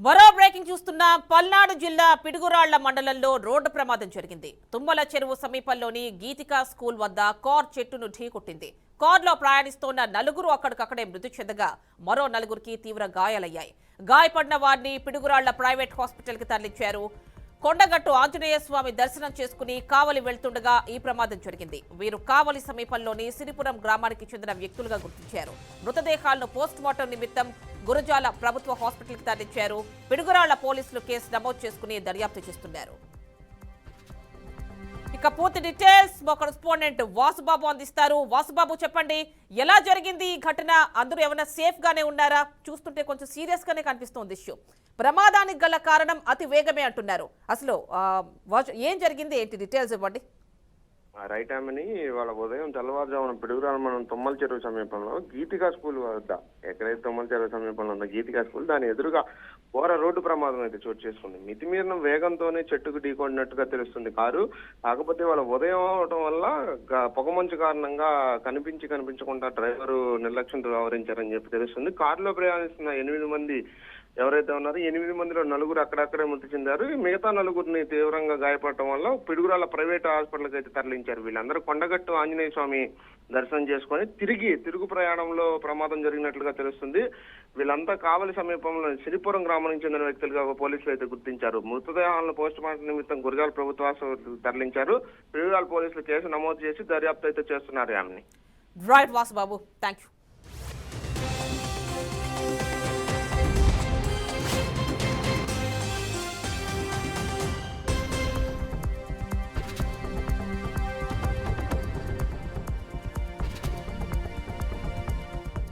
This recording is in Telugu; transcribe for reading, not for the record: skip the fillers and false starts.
మరో బ్రేకింగ్ చూస్తున్న పల్నాడు జిల్లా పిడుగురాళ్ల మండలంలో రోడ్డు ప్రమాదం జరిగింది. తుమ్మల చెరువు సమీపంలోని గీతికా స్కూల్ వద్ద కార్ చెట్టును ఢీకొట్టింది. కార్లో ప్రయాణిస్తోన్న నలుగురు అక్కడికక్కడే మృతి చెందగా మరో నలుగురికి తీవ్ర గాయాలయ్యాయి. గాయపడిన వారిని పిడుగురాళ్ల ప్రైవేట్ హాస్పిటల్ కి తరలించారు. కొండగట్టు ఆంజనేయ స్వామి దర్శనం చేసుకుని కావలి వెళ్తుండగా ఈ ప్రమాదం జరిగింది. వీరు కావలి సమీపంలోని సిరిపురం గ్రామానికి చెందిన వ్యక్తులుగా గుర్తించారు. మృతదేహాలను పోస్టుమార్టం నిమిత్తం గురజాల ప్రభుత్వ హాస్పిటల్ కి తరలించారు. పిడుగురాళ్ల పోలీసులు కేసు నమోదు చేసుకుని దర్యాప్తు చేస్తున్నారు. ఇక పూర్తి డీటెయిల్స్ మా కరెస్పాండెంట్ వాసుబాబు అందిస్తారు. వాసుబాబు, చెప్పండి, ఎలా జరిగింది ఈ ఘటన? అందరూ ఏమైనా సేఫ్ గానే ఉన్నారా? చూస్తుంటే కొంచెం సీరియస్ గానే కనిపిస్తోంది ఇష్యూ. ప్రమాదానికి గల కారణం అతి వేగమే అంటున్నారు. అసలు ఏం జరిగింది, ఏంటి డీటెయిల్స్ ఇవ్వండి. రైట్ ఆమెని వాళ్ళ ఉదయం తెల్లవారుజామున పిడుగురాల మనం తుమ్మల చెరువు సమీపంలో గీతికా స్కూల్ వద్ద, ఎక్కడైతే తుమ్మల చెరువు సమీపంలో ఉందో గీతికా స్కూల్, దాని ఎదురుగా ఘోర రోడ్డు ప్రమాదం అయితే చోటు చేసుకుంది. మితిమీరిన వేగంతోనే చెట్టుకు ఢీకొన్నట్టుగా తెలుస్తుంది కారు. కాకపోతే వాళ్ళ ఉదయం అవడం వల్ల పొగమంచు కారణంగా కనిపించకుండా డ్రైవరు నిర్లక్ష్యంతో వ్యవహరించారని చెప్పి తెలుస్తుంది. కారులో ప్రయాణిస్తున్న 8 మంది ఎవరైతే ఉన్నారో 8 మందిలో నలుగురు అక్కడక్కడే మృతి చెందారు. మిగతా నలుగురిని తీవ్రంగా గాయపడటం వల్ల పిడుగురాల ప్రైవేట్ హాస్పిటల్కి అయితే తరలించారు. వీళ్ళందరూ కొండగట్టు ఆంజనేయ స్వామి దర్శనం చేసుకుని తిరుగు ప్రయాణంలో ప్రమాదం జరిగినట్లుగా తెలుస్తుంది. వీళ్ళంతా కావలి సమీపంలో సిరిపురం గ్రామానికి చెందిన వ్యక్తులుగా పోలీసులు అయితే గుర్తించారు. మృతదేహాలను పోస్టుమార్టం నిమిత్తం గురజాల ప్రభుత్వ తరలించారు. పిడుగురాల పోలీసులు కేసు నమోదు చేసి దర్యాప్తు అయితే చేస్తున్నారు. ఆమెని రైట్ వాసుబాబు, థ్యాంక్ యూ.